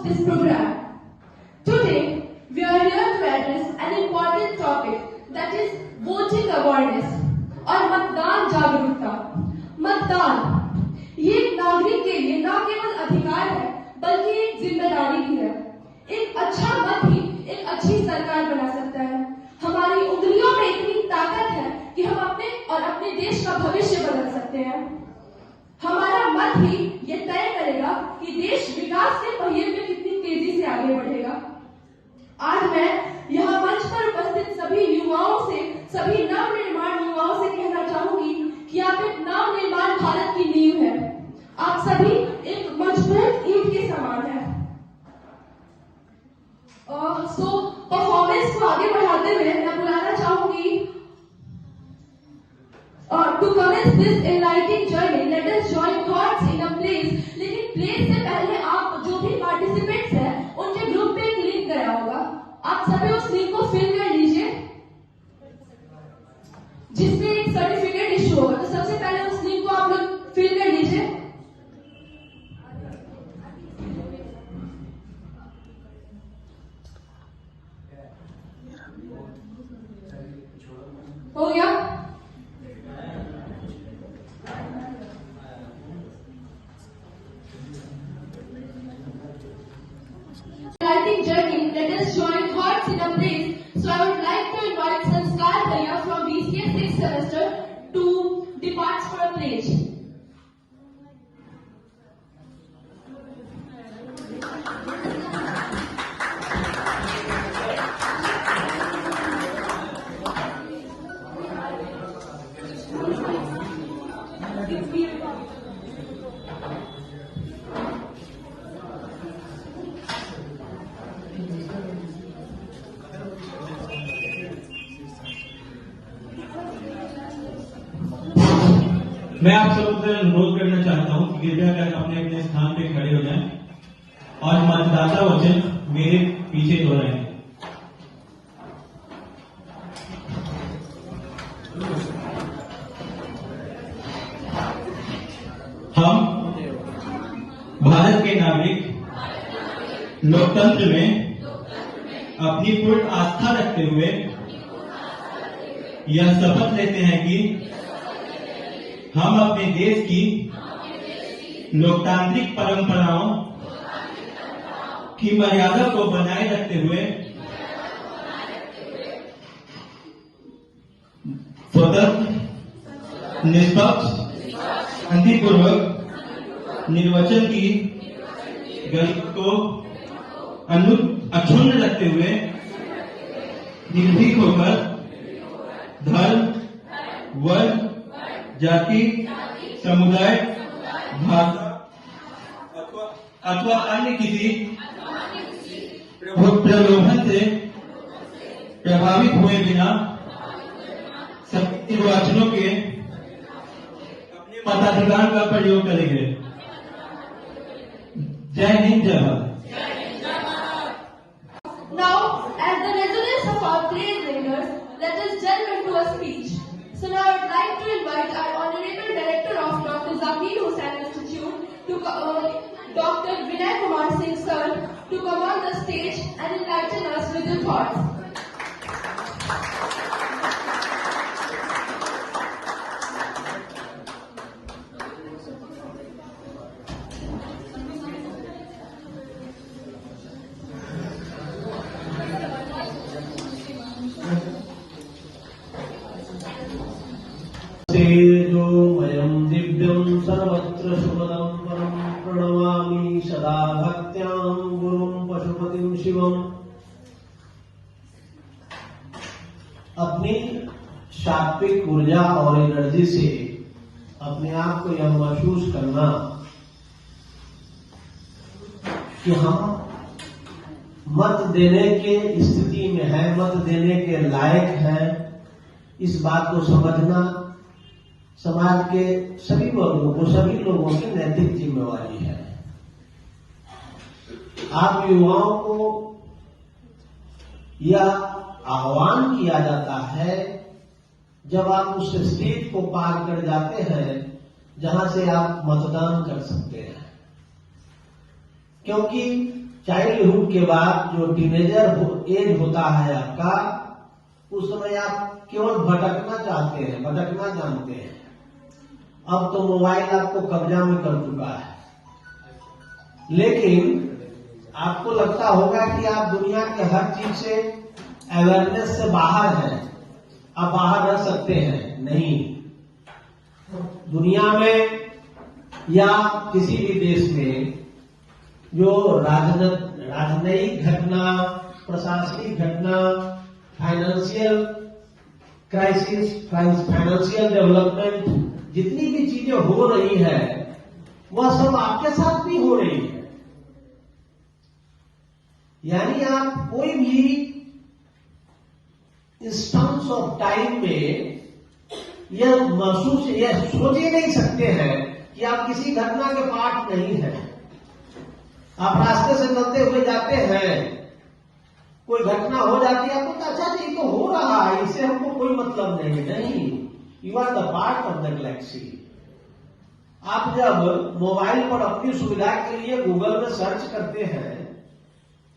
this program. Today, we are here to address an important topic, that is voting awareness और मतदान जागरूकता। मतदान ये एक नागरिक के लिए न केवल अधिकार है बल्कि एक जिम्मेदारी भी है। एक अच्छा मत ही एक अच्छी सरकार बना सकता है। हमारी उंगलियों में इतनी ताकत है कि हम अपने और अपने देश का भविष्य बदल सकते हैं। हमारा मत ही ये तय करेगा कि देश विकास के पहिए में कितनी तेजी से आगे बढ़ेगा। आज मैं यहाँ मंच पर उपस्थित सभी युवाओं से, सभी नवनिर्माण युवाओं से कहना चाहूंगी कि आप एक नवनिर्माण भारत की नींव है। आप सभी एक मजबूत ईंट के समान है। परफॉर्मेंस को आगे बढ़ाते हुए मैं बुलाना चाहूंगी to commence this enlightening journey, let us join thoughts in a place। लेकिन प्लेस से पहले आप जो भी पार्टिसिपेंट्स हैं उनके ग्रुप पे एक लिंक गया होगा, आप सभी उस लिंक को फिल कर लीजिए जिसमें एक सर्टिफिकेट इशू होगा। तो सबसे पहले उस लिंक को आप लोग फिल कर लीजिए। हो गया? Exciting journey, let us join thoughts in a place. So I would like to invite Sanskar Bhaiya from BCA 6th semester to depart for a pledge. मैं आप सबसे अनुरोध करना चाहता हूं कि कृपया कर अपने अपने स्थान पे खड़े हो जाएं और मतदाता वचन मेरे पीछे दोहराएं। हम भारत के नागरिक लोकतंत्र में अपनी पूर्ण आस्था रखते हुए यह शपथ लेते हैं कि हम अपने देश की लोकतांत्रिक परंपराओं की मर्यादा को बनाए रखते हुए स्वतंत्र, निष्पक्ष, शांतिपूर्वक निर्वाचन की गति को अक्षुण्ण रखते हुए निर्भीक होकर धर्म, वर्ग, जाति, समुदाय, भाषा अथवा अन्य किसी प्रलोभन से प्रभावित हुए बिना सभी निर्वाचनों के अपने मताधिकार का प्रयोग करेंगे। जय हिंद, जय Bharat. Now, as the resonance of our praise ringers, let us delve into a speech. So now I would like to invite our Honorable Director of Dr. Zakir Hussain Institute, Dr. Vinay Kumar Singh Sir, to come on the stage and enlighten us with their thoughts. तेजोमयं दिव्यं सर्वत्र शुभदं परं प्रणमामि सदा भक्त्यां गुरुं पशुपतिं शिवम्। अपनी सात्विक ऊर्जा और एनर्जी से अपने आप को यह महसूस करना कि हम मत देने के स्थिति में है, मत देने के लायक हैं, इस बात को समझना समाज के सभी वर्गों को, सभी लोगों की नैतिक जिम्मेवारी है। आप युवाओं को यह आह्वान किया जाता है जब आप उस स्टेज को पार कर जाते हैं जहां से आप मतदान कर सकते हैं, क्योंकि चाइल्डहुड के बाद जो टीनेजर एज होता है आपका, उस समय आप केवल भटकना चाहते हैं, भटकना जानते हैं। अब तो मोबाइल आपको कब्जा में कर चुका है, लेकिन आपको लगता होगा कि आप दुनिया के हर चीज से अवेयरनेस से बाहर हैं, आप बाहर रह सकते हैं। नहीं, दुनिया में या किसी भी देश में जो राजनयिक घटना, प्रशासनिक घटना, फाइनेंशियल क्राइसिस, फाइनेंशियल डेवलपमेंट, जितनी भी चीजें हो रही है वह सब आपके साथ भी हो रही है। यानी आप कोई भी इंस्टेंस ऑफ टाइम में यह महसूस, यह सोच ही नहीं सकते हैं कि आप किसी घटना के पार्ट नहीं हैं। आप रास्ते से चलते हुए जाते हैं, कोई घटना हो जाती है, आपको अच्छा जी तो हो रहा है, इससे हमको कोई मतलब नहीं, you are the part of the galaxy. आप जब मोबाइल पर अपनी सुविधा के लिए गूगल में सर्च करते हैं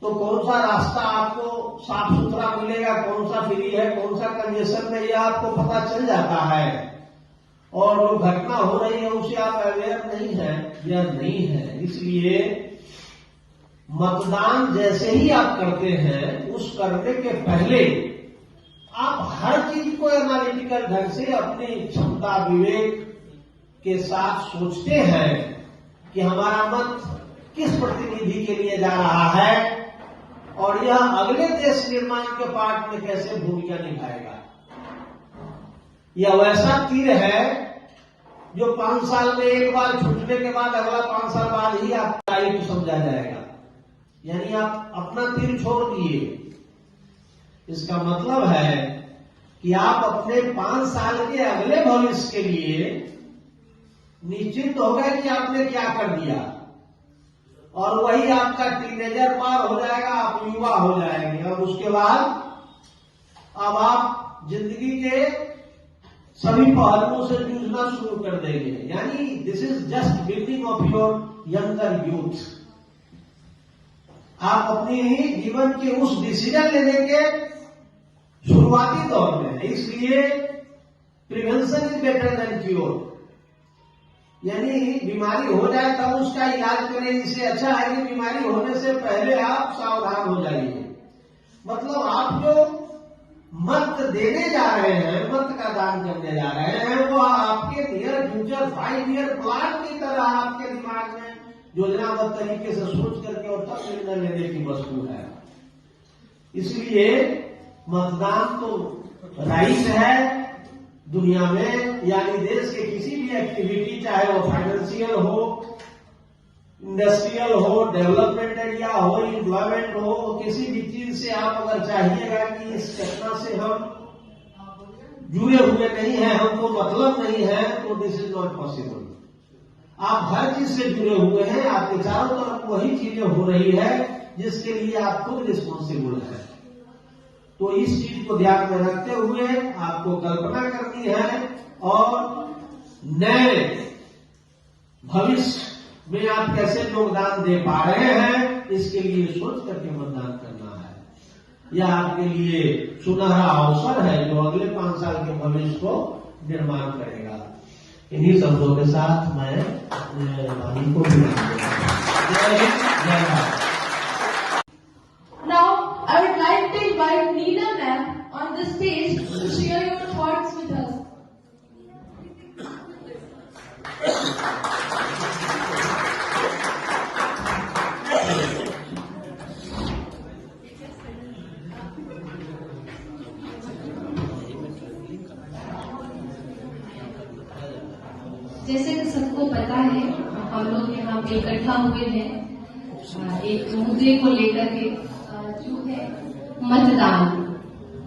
तो कौन सा रास्ता आपको साफ सुथरा मिलेगा, कौन सा फ्री है, कौन सा कंजेशन में, यह आपको पता चल जाता है। और जो घटना हो रही है उसे आप अवेयर नहीं है, यह नहीं है। इसलिए मतदान जैसे ही आप करते हैं, उस करने के पहले आप हर चीज को एनालिटिकल ढंग से अपनी क्षमता, विवेक के साथ सोचते हैं कि हमारा मत किस प्रतिनिधि के लिए जा रहा है और यह अगले देश निर्माण के पार्ट में कैसे भूमिका निभाएगा। यह वैसा तीर है जो 5 साल में एक बार छूटने के बाद अगला 5 साल बाद ही आपका दायित्व समझा जाएगा। यानी आप अपना तीर छोड़ दिए, इसका मतलब है कि आप अपने 5 साल के अगले भविष्य के लिए निश्चित हो गए कि आपने क्या कर दिया, और वही आपका टीनेजर पार हो जाएगा, आप युवा हो जाएंगे। और उसके बाद अब आप जिंदगी के सभी पहलुओं से जूझना शुरू कर देंगे। यानी this is just beginning of your younger youth. आप अपनी ही जीवन के उस डिसीजन लेने के शुरुआती दौर में है। इसलिए prevention is better than cure. यानी बीमारी हो जाए तब उसका इलाज करें, इससे अच्छा है कि बीमारी होने से पहले आप सावधान हो जाइए। मतलब आप जो मत देने जा रहे हैं, मत का दान करने जा रहे हैं, वो आपके नियर फ्यूचर 5 ईयर प्लान की तरह आपके दिमाग में योजनाबद्ध तरीके से सोच करके और तब निर्णय लेने की वस्तु है। इसलिए मतदान तो राइट है दुनिया में, यानी देश के किसी भी एक्टिविटी, चाहे वो फाइनेंशियल हो, इंडस्ट्रियल हो, डेवलपमेंट एरिया हो, एम्प्लॉयमेंट हो, किसी भी चीज से आप अगर चाहिएगा कि इस घटना से हम जुड़े हुए नहीं हैं, हमको मतलब नहीं है, तो दिस इज नॉट पॉसिबल। आप हर चीज से जुड़े हुए हैं, आपके चारों तरफ वही चीजें हो रही है जिसके लिए आप खुद रिस्पॉन्सिबल हैं। तो इस चीज को ध्यान में रखते हुए आपको कल्पना करनी है और नए भविष्य में आप कैसे योगदान दे पा रहे हैं, इसके लिए सोच करके मतदान करना है। यह आपके लिए सुनहरा अवसर है जो अगले 5 साल के भविष्य को निर्माण करेगा। इन्हीं शब्दों के साथ मैं वाणी को विराम देता हूं। जय हिंद, जय Bharat. Now, I would like to invite Neela ma'am on the stage to share your thoughts with us. जैसे कि सबको पता है, हम लोग यहाँ पे इकट्ठा हुए हैं एक मुद्दे को लेकर के, जो है मतदान।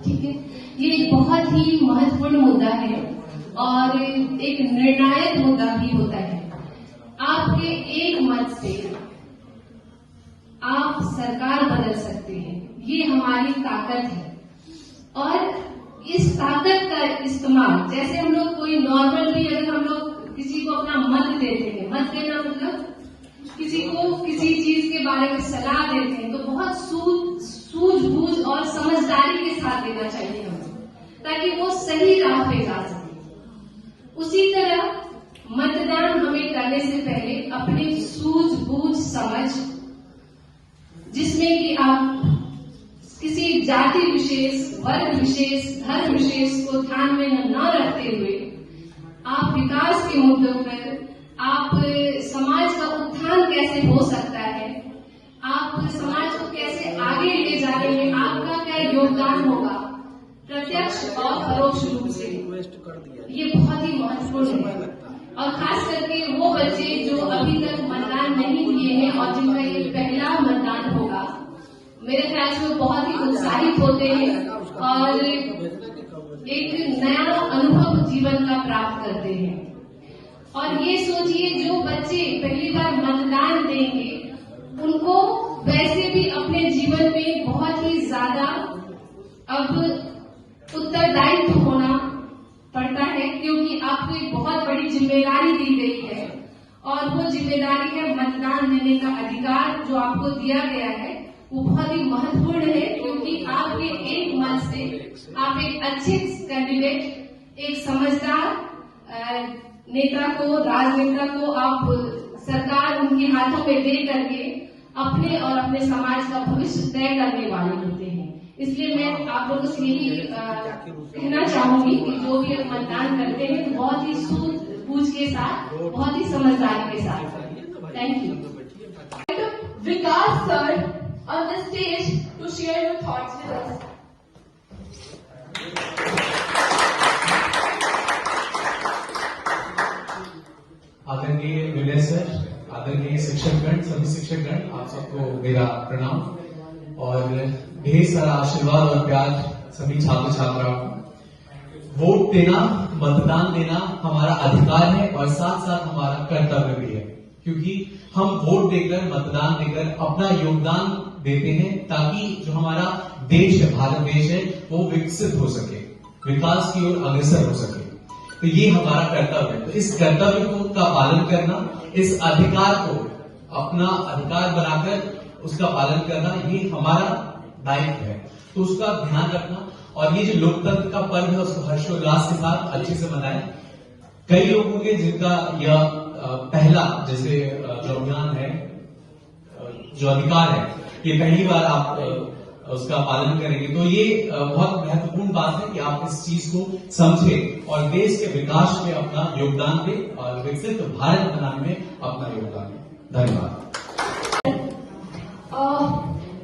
ठीक है, ये एक बहुत ही महत्वपूर्ण मुद्दा है और एक निर्णायक मुद्दा भी होता है। आपके एक मत से आप सरकार बदल सकते हैं, ये हमारी ताकत है। और इस ताकत का इस्तेमाल, जैसे हम लोग कोई नॉर्मल भी अगर हम लोग किसी को अपना मत देते हैं, मत देना मतलब किसी को किसी चीज के बारे में सलाह देते देना चाहिए हमें, ताकि वो सही राह पे जा सके। उसी तरह मतदान हमें करने से पहले अपनी सूझबूझ समझ, जिसमें कि आप किसी जाति विशेष, वर्ग विशेष, धर्म विशेष को ध्यान में न रखते हुए आप विकास के मुद्दों पर, आप समाज का उत्थान कैसे हो सकता है, आप समाज को कैसे आगे ले जाने में आपका क्या योगदान होगा, प्रत्यक्ष और परोक्ष रूप से, ये बहुत ही महत्वपूर्ण है। और खास करके वो बच्चे जो अभी तक मतदान नहीं किए हैं और जिनका ये पहला मतदान होगा, मेरे ख्याल से वो बहुत ही उत्साहित होते हैं और एक नया अनुभव जीवन का प्राप्त करते हैं। और ये सोचिए, जो बच्चे पहली बार मतदान देंगे उनको वैसे भी अपने जीवन में बहुत ही ज्यादा अब उत्तरदायित्व होना पड़ता है, क्योंकि आपको एक बहुत बड़ी जिम्मेदारी दी गई है और वो जिम्मेदारी है मतदान देने का अधिकार जो आपको दिया गया है। वो बहुत ही महत्वपूर्ण है, क्योंकि आपके एक मत से आप एक अच्छे कैंडिडेट, एक समझदार नेता को, राजनेता को आप सरकार उनके हाथों में दे करके अपने और अपने समाज का भविष्य तय करने वाले होते हैं। इसलिए मैं आप लोगों से यही कहना चाहूंगी कि जो भी मतदान करते हैं तो बहुत ही सूझबूझ के साथ, बहुत ही समझदारी के साथ। Thank you. Vikas sir on the stage to share your thoughts with us. आदरणीय विनय सर, आदरणीय शिक्षकगण, सभी शिक्षकगण, आप सबको मेरा प्रणाम और ढेर सारा आशीर्वाद और प्यार सभी छात्र छात्राओं को। वोट देना, मतदान देना हमारा अधिकार है और साथ साथ हमारा कर्तव्य भी है, क्योंकि हम वोट देकर, मतदान देकर अपना योगदान देते हैं ताकि जो हमारा देश है, भारत देश है, वो विकसित हो सके, विकास की ओर अग्रसर हो सके। तो ये हमारा कर्तव्य है। तो इस कर्तव्य को का पालन करना, इस अधिकार को अपना अधिकार बनाकर उसका पालन करना, ये हमारा दायित्व है। तो उसका ध्यान रखना और ये जो लोकतंत्र का पर्व है उसको हर्षोल्लास के साथ अच्छे से मनाएं। कई लोगों के जिनका यह पहला जैसे जो अभियान है, जो अधिकार है, ये पहली बार आप उसका पालन करेंगे, तो ये बहुत महत्वपूर्ण बात है कि आप इस चीज को समझें और देश के विकास में अपना योगदान दें और विकसित भारत बनाने में अपना योगदान दें। धन्यवाद।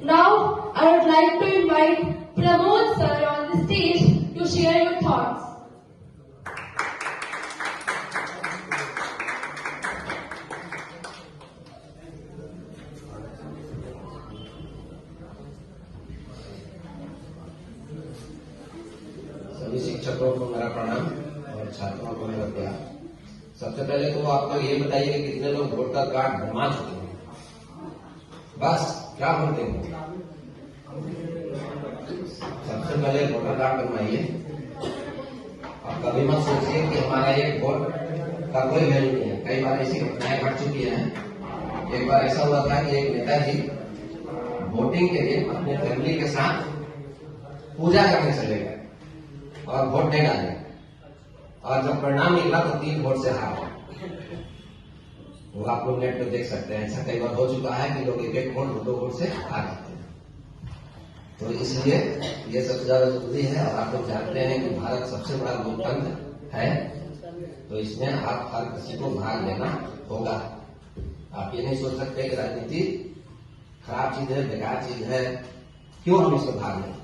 Now I would like to invite Pramod sir on the stage to share your thoughts. सभी शिक्षकों को मेरा प्रणाम और छात्रों को मेरा प्यार। सबसे पहले तो आप लोग ये बताइए कि कितने लोग वोटर कार्ड बनवा चुके हैं? बस क्या बोलते हैं? सबसे पहले वोटर कार्ड बनवाइए। अब कभी मत सोचिए कि हमारा एक वोट का कोई वैल्यू नहीं है। कई बार ऐसी घटनाएं घट चुकी हैं। एक बार ऐसा हुआ था कि एक नेताजी वोटिंग के दिन अपने फैमिली के साथ पूजा करने चले गए और वोट नहीं डाले, और जब परिणाम निकला तो 3 वोट से हार गए। वो आप लोग नेट पे देख सकते हैं। ऐसा कई बार हो चुका है कि लोग 1-1 वोट, 2-2 वोट से हार जाते हैं। तो इसलिए ये सबसे ज्यादा जरूरी है। और आप लोग जानते हैं कि भारत सबसे बड़ा लोकतंत्र है, तो इसमें आप हर किसी को भाग लेना होगा। आप ये नहीं सोच सकते कि राजनीति खराब चीज है, बेकार चीज है, क्यों हम इसमें भाग लें।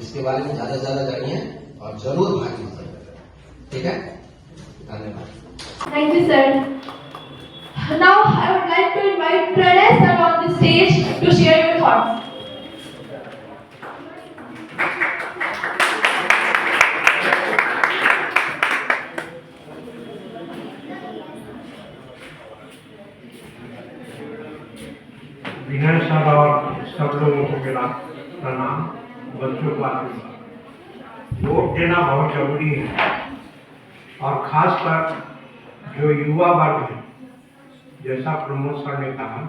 इसके बारे में ज्यादा से ज्यादा जानिए और जरूर भाग लीजिए। ठीक है, धन्यवाद। Thank you, sir. Now I would like to invite Pranay sir on the stage to share your thoughts. Vinay sir और सब लोगों को मेरा प्रणाम। बच्चों को आशीर्वाद। वोट देना बहुत जरूरी है और खासकर जो युवा वर्ग है, जैसा प्रमोद सर ने कहा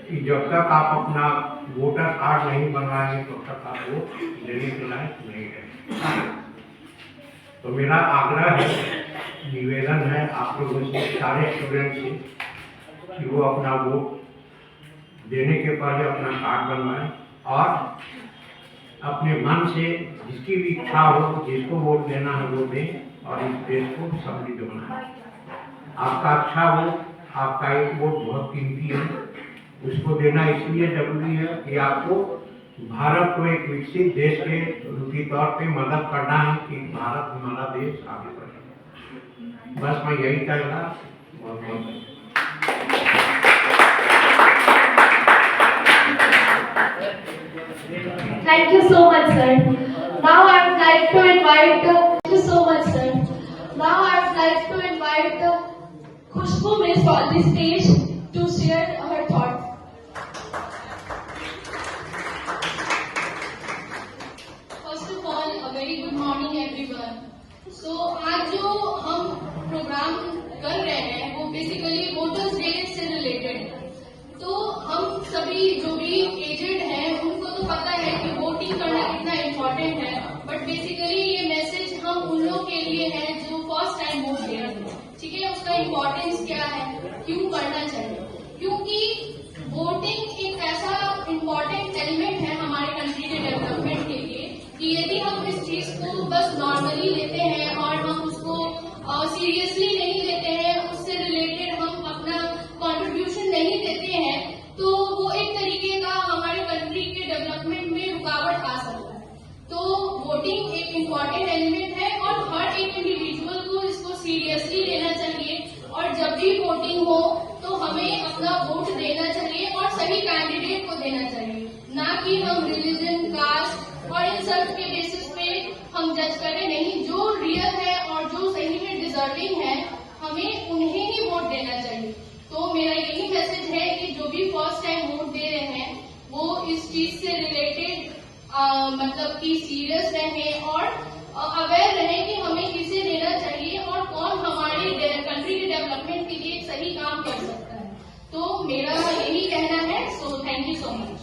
कि जब तक आप अपना वोटर कार्ड नहीं बनवाएंगे तब तक आप वोट देने के लायक नहीं है। तो मेरा आग्रह है, निवेदन है आप लोगों से, सारे स्टूडेंट से, कि वो अपना वोट देने के पहले अपना कार्ड बनवाएं और अपने मन से जिसकी भी इच्छा हो, जिसको वोट देना है वो दें और इस देश को समृद्ध बनाएं। आपका अच्छा वोट, आपका एक वोट बहुत कीमती है, उसको देना इसलिए जरूरी है कि आपको भारत को एक विकसित देश के तौर पे मदद करना है कि भारत हमारा देश आगे बढ़े। बस मैं यही कहूँगा। बहुत बहुत Thank you so much, sir. Now I would like to invite. Thank you so much, sir. Now I would like to invite Khushbu Miss on the stage to share her thoughts. First of all a very good morning everyone. So आज जो हम program कर रहे हैं वो basically voters day से related है। तो हम सभी जो भी एजेड हैं उनको तो पता है कि वोटिंग करना कितना इम्पोर्टेंट है, बट बेसिकली ये मैसेज हम उन लोग के लिए है जो फर्स्ट टाइम वोट दे रहे हैं। ठीक है, उसका इम्पोर्टेंस क्या है, क्यों करना चाहिए? क्योंकि वोटिंग एक ऐसा इम्पोर्टेंट एलिमेंट है हमारे कंट्री के डेवलपमेंट के लिए कि यदि हम इस चीज को बस नॉर्मली लेते हैं और हम उसको सीरियसली नहीं लेते हैं, उससे रिलेटेड हम अपना कंट्रीब्यूशन नहीं देते हैं, तो वो एक तरीके का हमारे कंट्री के डेवलपमेंट में रुकावट आ सकता है। तो वोटिंग एक इम्पॉर्टेंट एलिमेंट है और हर एक इंडिविजुअल को इसको सीरियसली लेना चाहिए और जब भी वोटिंग हो तो हमें अपना वोट देना चाहिए और सही कैंडिडेट को देना चाहिए, ना कि हम रिलीजन, कास्ट और इन सब के बेसिस पे हम जज करें। नहीं, जो रियल है और जो सही में डिजर्विंग है हमें उन्हें ही वोट देना चाहिए। तो मेरा यही मैसेज है कि जो भी फर्स्ट टाइम वोट दे रहे हैं वो इस चीज से रिलेटेड मतलब कि सीरियस रहें और अवेयर रहें कि हमें किसे देना चाहिए और कौन हमारे कंट्री के डेवलपमेंट के लिए एक सही काम कर सकता है। तो मेरा यही कहना है। So thank you so much.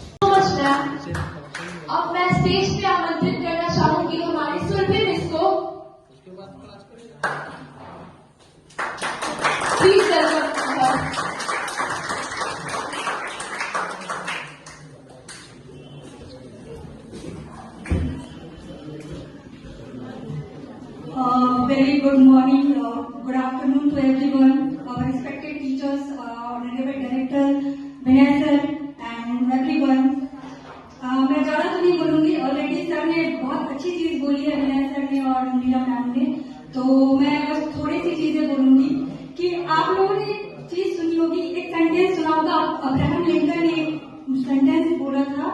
अब मैं स्टेज पे आमंत्रित करना चाहूंगी हमारी सुरभि मिस को। Please welcome. Very good morning, good afternoon to everyone, our respected teachers, honorable director, Vinay sir and everyone. मैं ज्यादा तो नहीं बोलूंगी, ऑलरेडी सर ने बहुत अच्छी चीज बोली है, विनय सर ने और नीला मैम ने, तो मैं बस थोड़ी सी चीजें बोलूंगी कि आप लोगों ने चीज सुनी होगी, एक सेंटेंस सुना होगा, अब्राहम लिंकन ने सेंटेंस बोला था,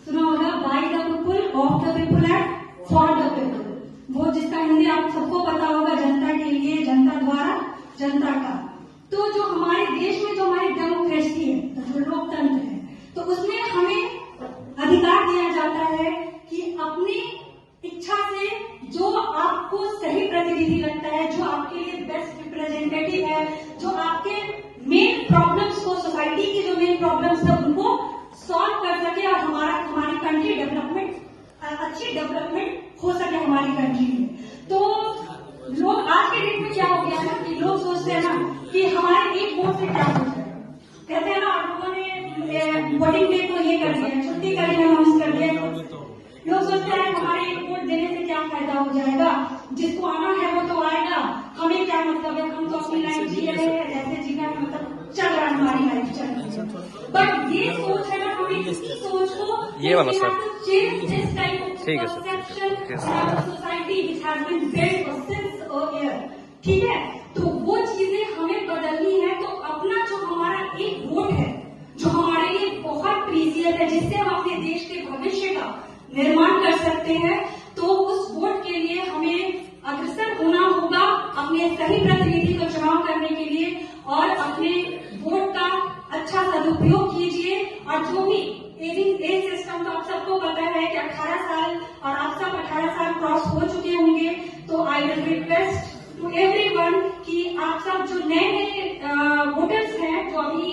सुना होगा, by the people, of the people and for the people. वो जिसका हिंदी आप सबको पता होगा, जनता के लिए, जनता द्वारा, जनता का। तो जो हमारे देश में जो हमारी डेमोक्रेसी है, जो लोकतंत्र है, तो उसमें हमें अधिकार दिया जाता है कि अपनी इच्छा से जो आपको सही प्रतिनिधि लगता है, जो आपके लिए बेस्ट रिप्रेजेंटेटिव है, जो आपके मेन प्रॉब्लम्स को, सोसाइटी की जो मेन प्रॉब्लम्स है उनको सॉल्व कर सके और हमारी कंट्री डेवलपमेंट, अच्छी डेवलपमेंट हो सके हमारी कंट्री में। तो लोग आज के डेट में क्या हो गया ना कि लोग सोचते हैं ना कि हमारे एक वोट से क्या हो जाएगा। कहते हैं ना, आप लोगों ने वोटिंग डे को ये कर दिया, छुट्टी का अनाउंस कर दिया, लोग सोचते हैं हमारे एक वोट देने से क्या फायदा हो जाएगा, जिसको आना है वो तो आएगा, हमें क्या मतलब है, हम तो अपनी लाइफ जी रहे हैं, जैसे जीना है, मतलब चल रहा है, हमारी लाइफ चल रही है। बट ये सोच है ना, हमें इसकी सोच को ये वाला sir change this type of ठीक है sir, society which has been built since year. ठीक है, तो वो चीजें हमें बदलनी है। तो अपना जो हमारा एक वोट है, जो हमारे लिए बहुत प्रीसियस है, जिससे हम अपने देश के भविष्य का निर्माण कर सकते हैं, तो उस वोट के लिए हमें अग्रसर होना होगा, अपने सही प्रतिनिधि को चुनाव करने के लिए, और अपने वोट का अच्छा सदुपयोग कीजिए। और जो भी एज सिस्टम, तो आप सबको पता है कि 18 साल, और आप सब 18 साल क्रॉस हो चुके होंगे, तो I will request to everyone कि आप सब जो नए नए वोटर्स हैं, जो अभी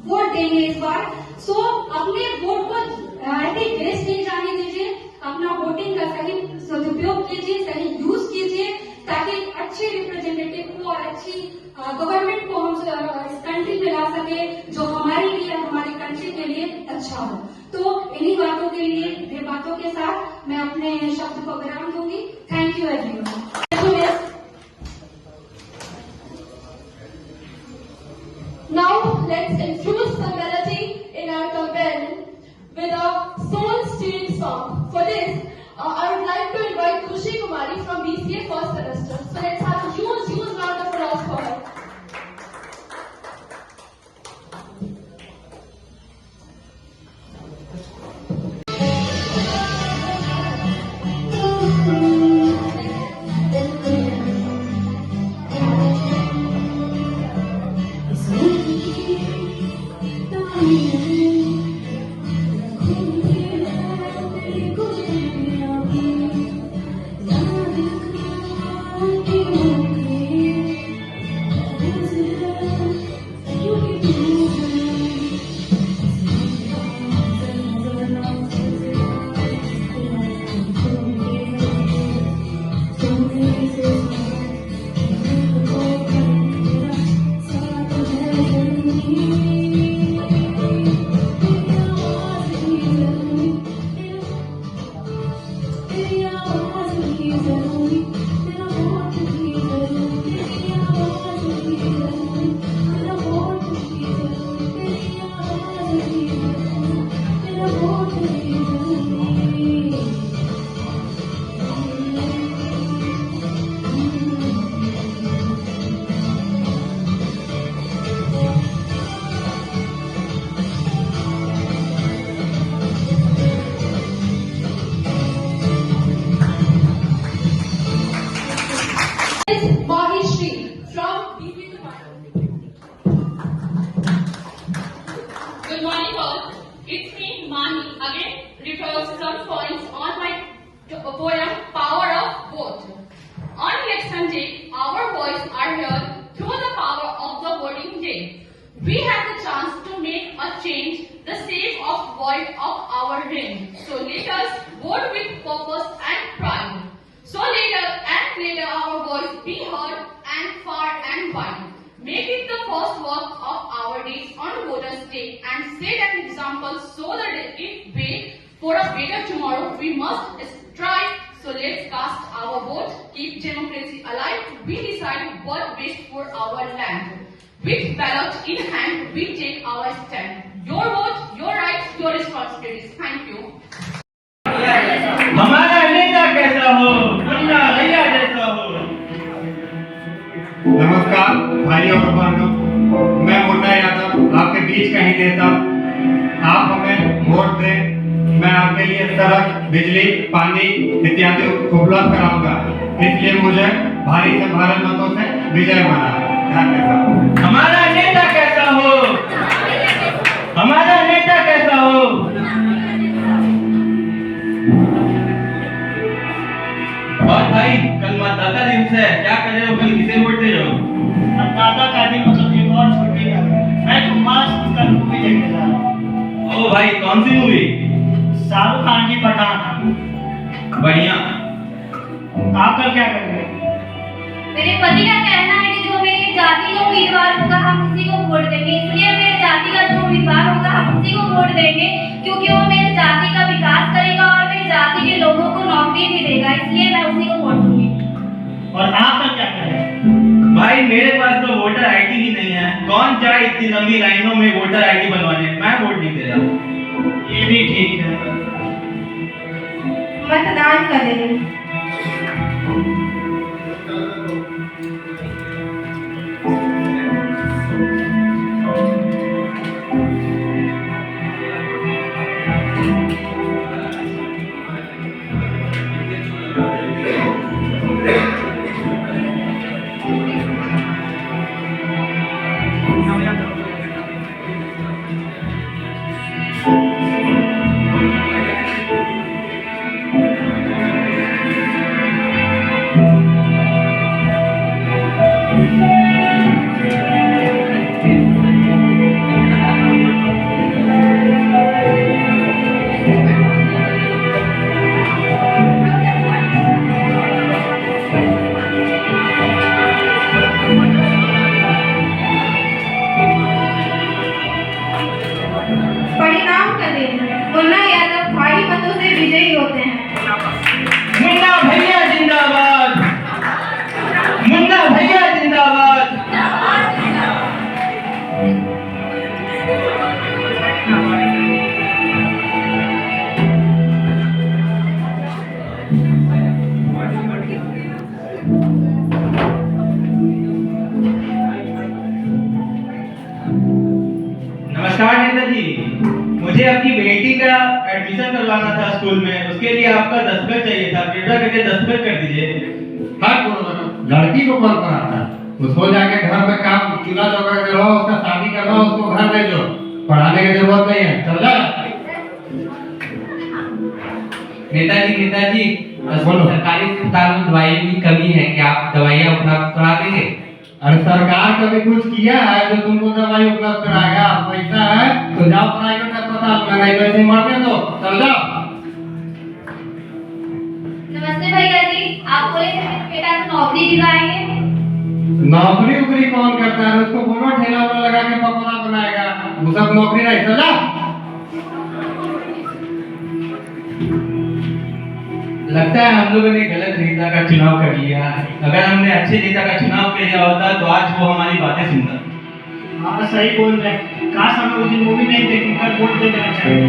वोट देंगे इस बार। सो अपने वोट को ऐसे वेस्ट नहीं जाने दीजिए, अपना वोटिंग का सही सदुपयोग कीजिए, सही यूज कीजिए, ताकि अच्छे रिप्रेजेंटेटिव को और अच्छी गवर्नमेंट को हम इस कंट्री में ला सके जो हमारे लिए, हमारी कंट्री के लिए अच्छा हो। तो इन्हीं बातों के लिए, ये बातों के साथ मैं अपने शब्द को विराम दूंगी। Thank you everyone. Now let's infuse some melody in our campaign with a soul-stirring song. For this, I would like to invite Khushi Kumari from BCA first semester. So let's have a huge round of applause for her. Good morning all. It's me, Mani, again refers some points on my poem Power of Vote. On election day, our voices are heard through the power of the voting day. We have the chance to make a change, the shape of world of our reign. So let us vote with purpose and pride. So later our voice be heard and far and wide. Make it the first work of our days on Voters' Day and set an example so that it way for a better tomorrow we must strive. So let's cast our vote, keep democracy alive. We decide what best for our land. With ballot in hand, we take our stand. Your vote, your rights, your responsibilities. Thank you. हमारा नेता कैसा हो, मुन्ना भैया जैसा हो। नमस्कार भाइयों और बहनों, मैं मुन्ना यादव आपके बीच का ही नेता। आप हमें वोट दें, मैं आपके लिए सड़क, बिजली, पानी इत्यादि उपलब्ध कराऊंगा। इसलिए मुझे भारी से भारी मतों से विजय माना। धन्यवाद। हमारा नेता कैसा हो, हमारा नेता कैसा हो। और भाई कल मतदाता दिवस है, क्या कर रहे हो, कल किसे वोट दे रहे हो? मतदाता का दिन मतलब एक और छोटी है। मैं तो मस्त कल मूवी देखने जा रहा हूँ। ओ भाई कौन सी मूवी? शाहरुख खान की पठान। बढ़िया। आप कल क्या कर रहे हैं? मेरे पति का कहना है कि जो मेरी जाति का उम्मीदवार होगा हम उसी को वोट देंगे, इसलिए मेरे जाति का जो उम्मीदवार होगा हम उसी को वोट देंगे, क्योंकि वो मेरी जाति का विकास करेगा और मेरी जाति के लोगों को नौकरी भी देगा, इसलिए मैं उसी को वोट दूंगी। और आप कल क्या कर रहे हैं? भाई मेरे पास तो वोटर आईडी ही नहीं है, कौन जाए इतनी लंबी लाइनों में वोटर आईडी बनवाने, मैं वोट नहीं दे रहा। ये भी ठीक है। मतदान करें। की बेटी का एडमिशन करवाना था स्कूल में, उसके लिए आपका दस्तखत चाहिए था, कृपया करके दस्तखत कर दीजिए। लड़की को कौन पढ़ाता है? उसको जाके घर में काम चूल्हा चौका करवाओ, उसका शादी करवाओ, उसको घर भेजो, पढ़ाने की जरूरत नहीं है। चल जा। नेताजी सरकारी अस्पताल में दवाइयों की कमी है, क्या आप दवाइयाँ उपलब्ध करा देंगे? अरे सरकार कभी कुछ किया है जो तुमको दवाई उपलब्ध कराएगा? पैसा है तो जाओ प्राइवेट अस्पताल में, नहीं वैसे मरने दो। चल जाओ। नमस्ते भैया जी, आप बोले थे मेरे बेटा को नौकरी दिलाएंगे। नौकरी उकरी कौन करता है? उसको बोलो ठेला पर लगा के पकौड़ा बनाएगा, वो सब नौकरी नहीं। चल जा। लगता है हम लोगों ने गलत नेता का चुनाव कर लिया है। अगर हमने अच्छे नेता का चुनाव कर लिया होता तो आज वो हमारी बातें सुनता। हाँ सही बोल रहे हैं, काश हमें उस दिन मूवी नहीं देखी कर वोट दे देना चाहिए।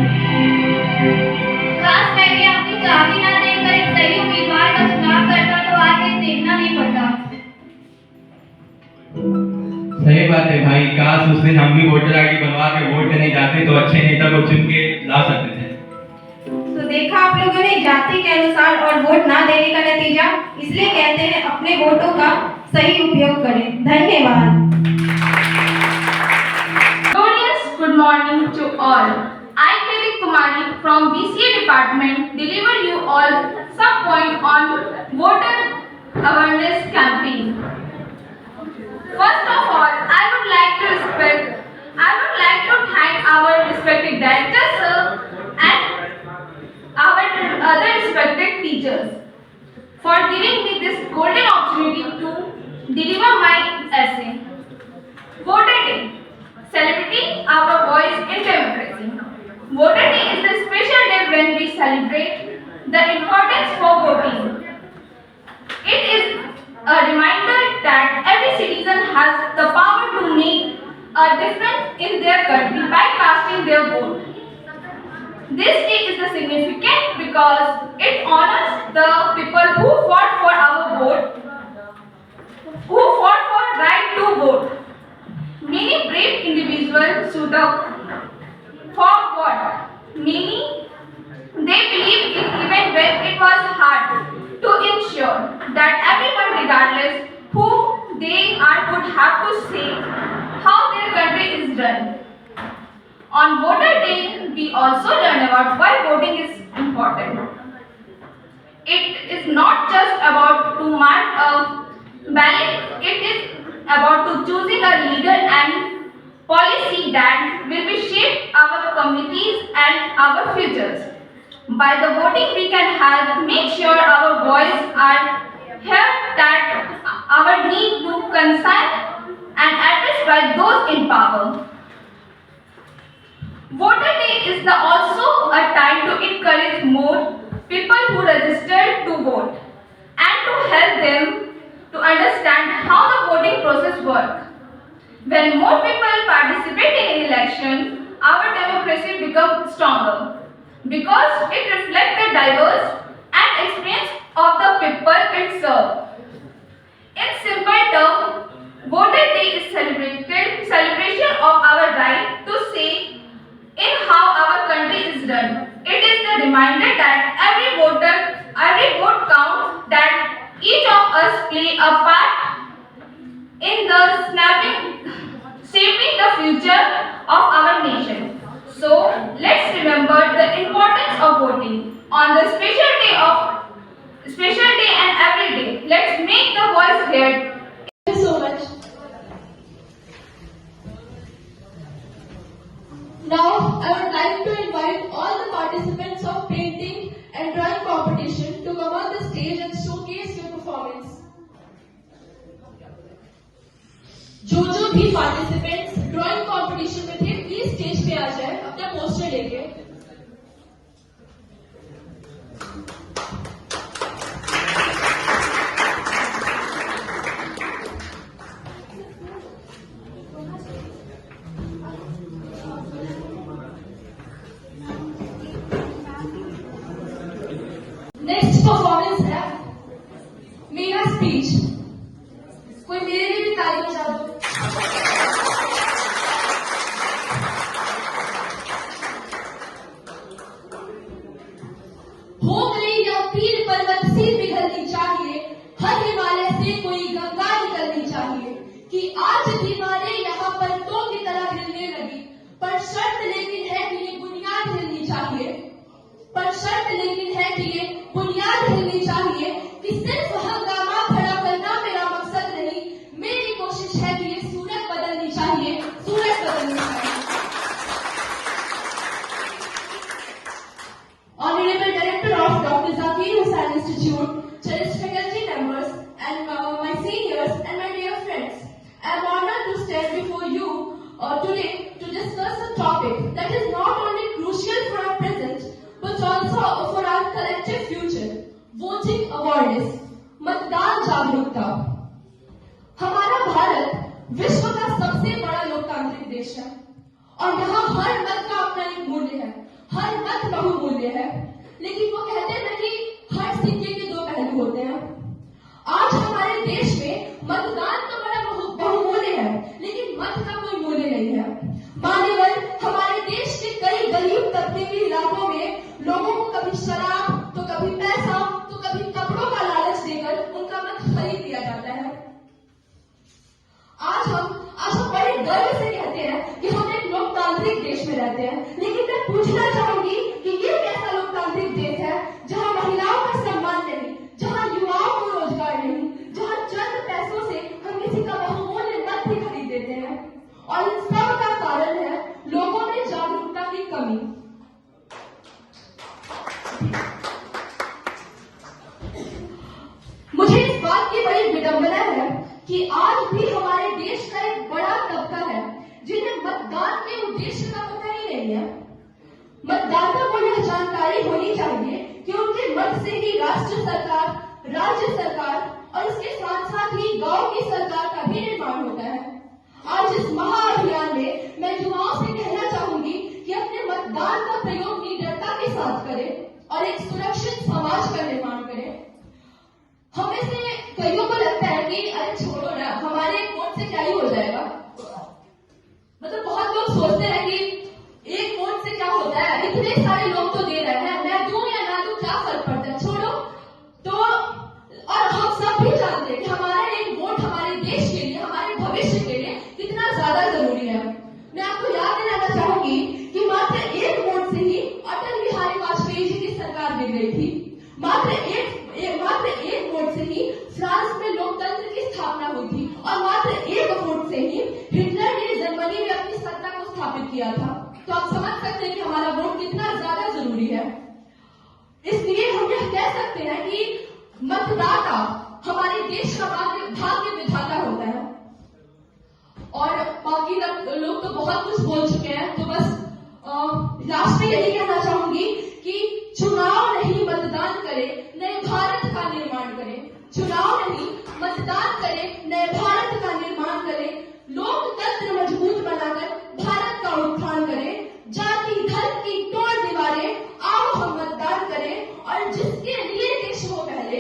काश मैंने अपनी जाति ना देखकर एक सही उम्मीदवार का चुनाव करता तो आज ये देखना नहीं पड़ता। सही बात है भाई, काश उस दिन हम भी वोटर आईडी बनवा के वोट देने जाते तो अच्छे नेता को चुन के ला सकते थे। तो देखा आप लोगों ने जाति के अनुसार और वोट ना देने का नतीजा। इसलिए कहते हैं अपने वोटों का सही उपयोग करें। धन्यवाद। Good morning to all. I, Kelly Kumari from BCA department, deliver you all some point on voter awareness campaign. First of all, I would like to thank our respected director sir and our other respected teachers for giving me this golden opportunity to deliver my essay. Voter Day. Celebrating our voice in democracy. Voter Day is the special day when we celebrate the importance for voting. It is a reminder that every citizen has the power to make a difference in their country by casting their vote. This day is significant because it honors the people who fought for our vote, who fought for right to vote. Many brave individuals stood up for what? Many, they believed in even when it was hard to ensure that everyone, regardless who they are, would have to say how their country is run. On Voter Day, we also learn about why voting is important. It is not just about to mark a ballot, it is about to choosing a leader and policy that will be shape our communities and our futures. By the voting we can help make sure our voices are heard, that our need to concern and addressed by those in power. Voter Day is also a time to encourage more people who register to vote and to help them to understand how the voting process works. When more people participate in election, our democracy becomes stronger because it reflects the diverse and experience of the people it serves. In simple terms, Voter Day is celebration of our right to say in how our country is run. It is the reminder that every vote counts, that each of us play a part in the shaping the future of our nation. So, let's remember the importance of voting on the special day and every day. Let's make the voice heard. Thank you so much. Now, I would like to invite all the participants of painting and drawing competition to come on the stage and showcase your performance. जो भी participants drawing competition में थे please stage पे आ जाए अपना poster लेके। Next performance है मेरा स्पीच। कोई मेरे लिए भी ताली बजा दो। होगली या पीर पर्वत से पिघलनी चाहिए, हर हिमालय से कोई गंगा निकलनी चाहिए कि आज दीवारें यहाँ पर्वतों की तरह हिलने लगी। पर शर्त लेकिन है कि ये बुनियाद हिलनी चाहिए, पर शर्त लेकिन है कि ये बुनियाद हिलनी चाहिए कि सिर्फ हंगामा खड़ा करना मेरा मकसद नहीं, मेरी कोशिश है कि ये सूरत बदलनी चाहिए, सूरत बदलनी चाहिए। Honorable Director of Dr. Zakir Hussain Institute, cherished faculty members, and my seniors and my dear friends, I am honored to stand before you today to discuss a topic that is not only crucial for our present but also for our collective future: voting awareness, मतदान जागरूकता। हमारा भारत विश्व का सबसे बड़ा लोकतांत्रिक देश है और यहाँ हर मत का अपना एक मूल्य है, हर मत बहुमूल्य है। लेकिन वो कहते हैं कि हर सिक्के के दो पहलू होते हैं। आज हमारे देश में मतदान तो बड़ा बहुमूल्य है, लेकिन मत का कोई मूल्य नहीं है। मान्यवर, हमारे देश के कई गरीब तबके के इलाकों में लोगों को कभी शराब तो कभी पैसा तो कभी कपड़ों का लालच देकर उनका मत खरीद लिया जाता है। आज हम बड़े गर्व से कहते हैं कि हम एक लोकतांत्रिक देश में रहते हैं, लेकिन मैं पूछना चाहूंगी कि ये कैसा लोकतांत्रिक देश है जहां महिलाओं का सम्मान नहीं, जहां युवाओं को रोजगार नहीं, जहां चंद पैसों से हम किसी का बहुमूल्य मत भी खरीद देते हैं। और इन सब का कारण है लोगों में जागरूकता की कमी। मुझे इस बात की बड़ी विडंबना है कि आज भी हमारे देश का एक बड़ा तबका है जिन्हें मतदान के उद्देश्य का पता ही नहीं है। मतदाता को यह जानकारी होनी चाहिए कि उनके मत से ही राष्ट्र सरकार, राज्य सरकार और इसके साथ साथ ही गांव की सरकार का भी निर्माण होता है। आज इस महाअभियान में मैं युवाओं से कहना चाहूंगी कि अपने मतदान का प्रयोग निडरता के साथ करें और एक सुरक्षित समाज का निर्माण करें। हमें से कईयों को लगता है कि अरे छोड़ो ना, हमारे वोट से क्या ही हो जाएगा। मतलब बहुत लोग सोचते हैं कि एक वोट से क्या होता है, इतने सारे लोग तो दे रहे हैं, मैं दूं या ना दूं क्या फर्क पड़ता है, छोड़ो। तो और हम सब भी जानते हैं कि हमारा एक वोट हमारे देश के लिए, हमारे भविष्य के लिए कितना ज्यादा जरूरी है। मैं आपको याद दिलाना चाहूंगी कि मात्र एक वोट से ही अटल बिहारी वाजपेयी जी की सरकार गिर गई थी। मात्र एक वोट से ही फ्रांस में लोकतंत्र की स्थापना हुई थी और मात्र एक वोट से ही हिटलर ने जर्मनी में अपनी सत्ता को स्थापित किया था। तो आप समझ सकते हैं कि हमारा वोट कितना ज्यादा जरूरी है। इसलिए हम यह कह सकते हैं कि मतदाता हमारे देश का भाग्य विधाता होता है। और बाकी लोग तो बहुत कुछ बोल चुके हैं, तो बस लास्ट में यही कहना चाहूंगी कि चुनाव नहीं मतदान करें, नए भारत का निर्माण करें। चुनाव नहीं मतदान करें, नए भारत का निर्माण करें। लोकतंत्र मजबूत बनाकर भारत का उत्थान करें। जाति धर्म की तोड़ दीवारें, आओ हम मतदान करें और जिसके लिए देश हो पहले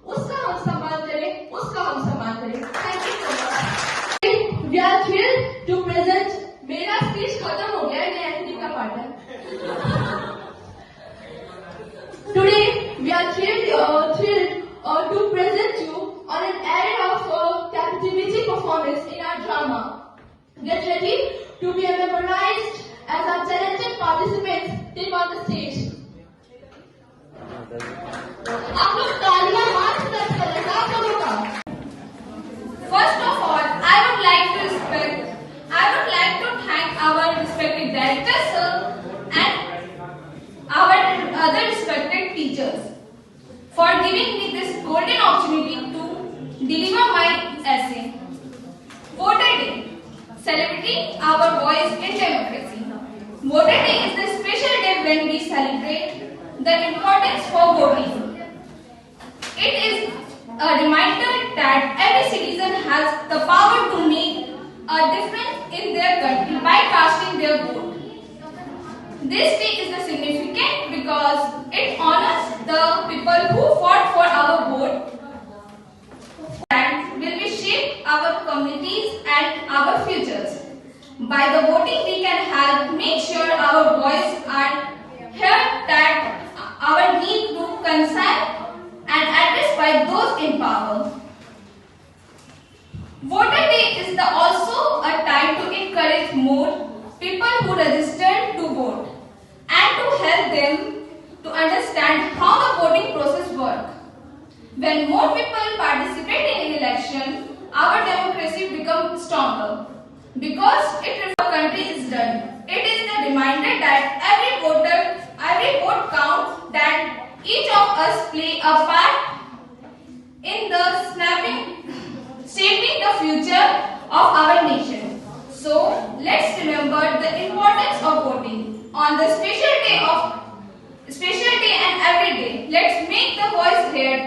उसका हम सम्मान करें, उसका हम सम्मान करें। Thank you so much. We are thrilled to present. मेरा स्पीच खत्म हो गया है, ये एंथनी का पार्ट है। Today we are thrilled to present you on an array of captivity performance in our drama. Get ready to be memorized as our talented participants take on the stage. आप लोग तालियां मार सकते हैं, आप लोगों का। First of all, I would like to thank our respected directors, sir, and our other respected teachers for giving me this golden opportunity to deliver my essay. Voter Day, celebrating our voice in democracy. Voter Day is the special day when we celebrate the importance for voting. It is a reminder that every citizen has the power to make a difference in their country by casting their vote. This day is significant because it honors the people who fought for our vote and will be shape our communities and our futures. By the voting, we can help make sure our voice are heard, that our need to because it reflects how country is done. It is the reminder that every vote counts, that each of us play a part in the shaping the future of our nation. So let's remember the importance of voting on the special day and every day. Let's make the voice heard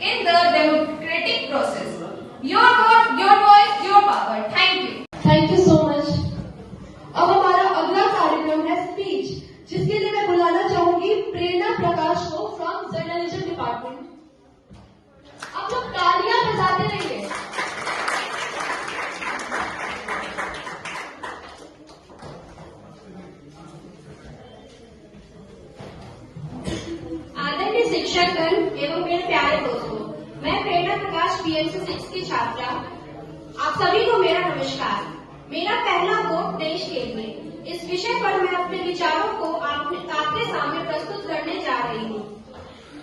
in the democratic process. Your vote, your voice, your power. Thank you. Thank you so much. अब हमारा अगला कार्यक्रम है speech, जिसके लिए मैं बुलाना चाहूंगी प्रेरणा प्रकाश को फ्रॉम जर्नलिज्म डिपार्टमेंट। आप लोग तालियां बजाते रहिए। आदरणीय शिक्षकगण एवं मेरे प्यारे दोस्तों, मैं प्रेरणा प्रकाश PMC 6 की छात्रा। आप सभी को मेरा नमस्कार। मेरा पहला वोट देश के लिए इस विषय पर मैं अपने विचारों को आपके सामने प्रस्तुत करने जा रही हूँ।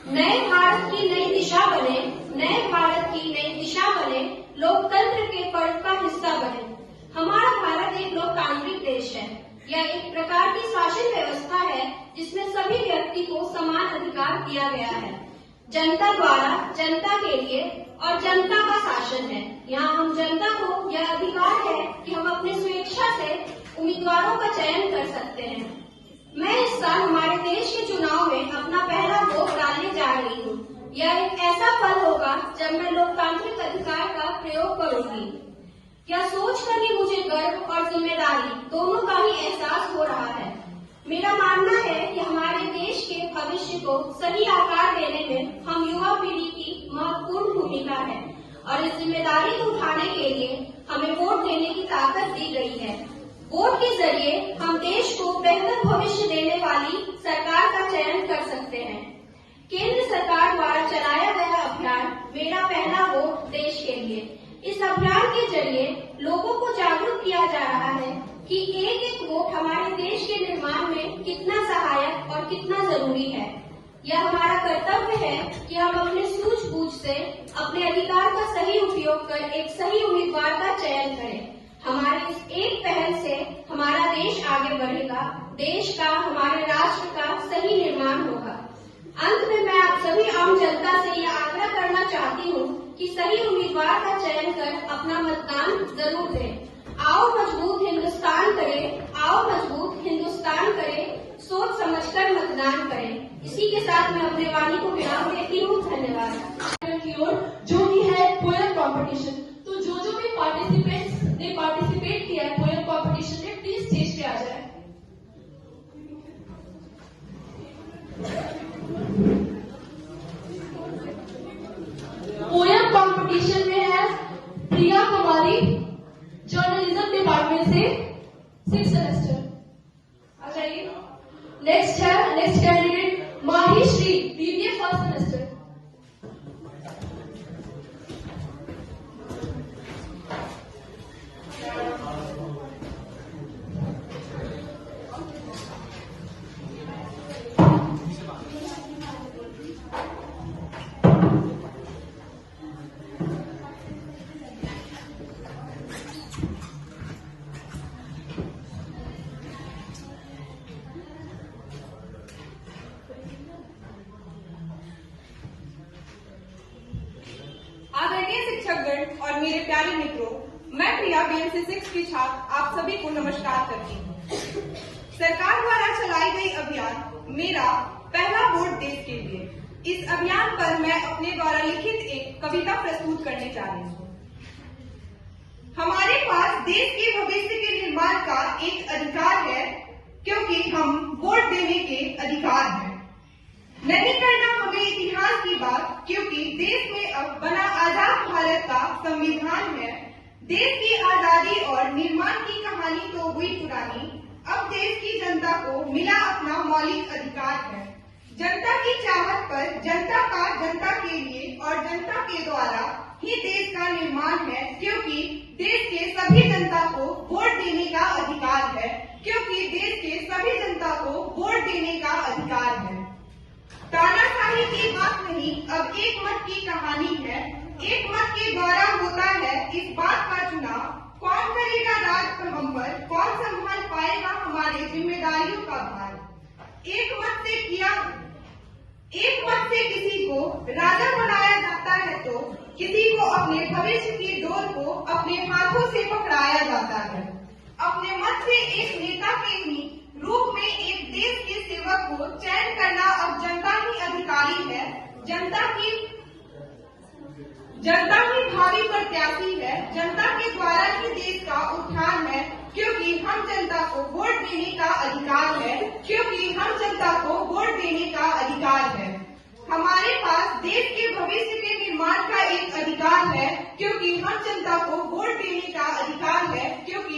नए भारत की नई दिशा बने, नए भारत की नई दिशा बने, लोकतंत्र के पर्व का हिस्सा बने। हमारा भारत एक लोकतांत्रिक देश है। यह एक प्रकार की शासन व्यवस्था है जिसमें सभी व्यक्ति को समान अधिकार दिया गया है। जनता द्वारा जनता के लिए और जनता का शासन है। यहाँ हम जनता को यह अधिकार है कि हम अपनी स्वेच्छा से उम्मीदवारों का चयन कर सकते हैं। मैं इस साल हमारे देश के चुनाव में अपना पहला वोट डालने जा रही हूँ। यह एक ऐसा पल होगा जब मैं लोकतांत्रिक अधिकार का प्रयोग करूंगी। यह सोचकर ही मुझे गर्व और जिम्मेदारी दोनों का ही एहसास हो रहा है। मेरा मानना है कि हमारे देश के भविष्य को सही आकार देने में हम युवा पीढ़ी की महत्वपूर्ण भूमिका है और इस जिम्मेदारी को उठाने के लिए हमें वोट देने की ताकत दी गई है। वोट के जरिए हम देश को बेहतर भविष्य देने वाली सरकार का चयन कर सकते हैं। केंद्र सरकार द्वारा चलाया गया अभियान मेरा पहला वोट देश के लिए, इस अभियान के जरिए लोगों को जागरूक किया जा रहा है कि एक एक वोट हमारे देश के निर्माण में कितना सहायक और कितना जरूरी है। यह हमारा कर्तव्य है कि हम अपने सूझबूझ से अपने अधिकार का सही उपयोग कर एक सही उम्मीदवार का चयन करें। हमारी इस एक पहल से हमारा देश आगे बढ़ेगा, देश का, हमारे राष्ट्र का सही निर्माण होगा। अंत में मैं आप सभी आम जनता से यह आग्रह करना चाहती हूँ कि सही उम्मीदवार का चयन कर अपना मतदान जरूर दें। आओ मजबूत हिंदुस्तान करें, आओ मजबूत हिंदुस्तान करें, सोच समझकर मतदान करें। इसी के साथ मैं अपने वाणी को विराम देती हूँ। धन्यवाद। की ओर जो भी है पोएम कंपटीशन, तो जो भी पार्टिसिपेंट्स ने पार्टिसिपेट किया है पोएम कंपटीशन में, प्लीज स्टेज पे आ जाए। पोएम कंपटीशन में है प्रिया कुमारी, जर्नलिज्म डिपार्टमेंट से 6th सेमेस्टर। आ जाइए। Next candidate Mahi Shri, BBA 1st semester. आदरणीय शिक्षकगण और मेरे प्यारे मित्रों, मैं प्रिया BMC 6 की छात्र आप सभी को नमस्कार करती हूँ। सरकार द्वारा चलाई गई अभियान मेरा पहला वोट देश के लिए, इस अभियान पर मैं अपने द्वारा लिखित एक कविता प्रस्तुत करने जा रही हूँ। हमारे पास देश के भविष्य के निर्माण का एक अधिकार है, क्योंकि हम वोट देने के अधिकार हैं। नहीं करना हमें इतिहास की बात, क्योंकि देश में अब बना आजाद भारत का संविधान है। देश की आजादी और निर्माण की कहानी तो हुई पुरानी, अब देश की जनता को मिला अपना मौलिक अधिकार है। जनता की चाहत पर जनता का जनता के लिए और जनता के द्वारा ही देश का निर्माण है, क्योंकि देश के सभी जनता को वोट देने का अधिकार है, क्योंकि देश के सभी जनता को वोट देने का अधिकार है। तानाशाही की बात नहीं, अब एक मत की कहानी है। एक मत के द्वारा होता है इस बात का चुनाव, कौन करेगा राज हम पर, कौन संभाल पाएगा हमारे जिम्मेदारियों का भार। एक मत से किसी को राजा बनाया जाता है तो किसी को अपने भविष्य की डोर को अपने हाथों से पकड़ाया जाता है। अपने मत से एक नेता के ही रूप में एक देश के सेवक को चयन करना अब जनता ही अधिकारी है, जनता ही भावी प्रत्याशी है, जनता के द्वारा ही देश का उत्थान है, क्योंकि हम जनता को वोट देने का अधिकार है, हमारे पास देश के भविष्य के निर्माण का एक अधिकार है, क्योंकि हम जनता को वोट देने का अधिकार है, क्योंकि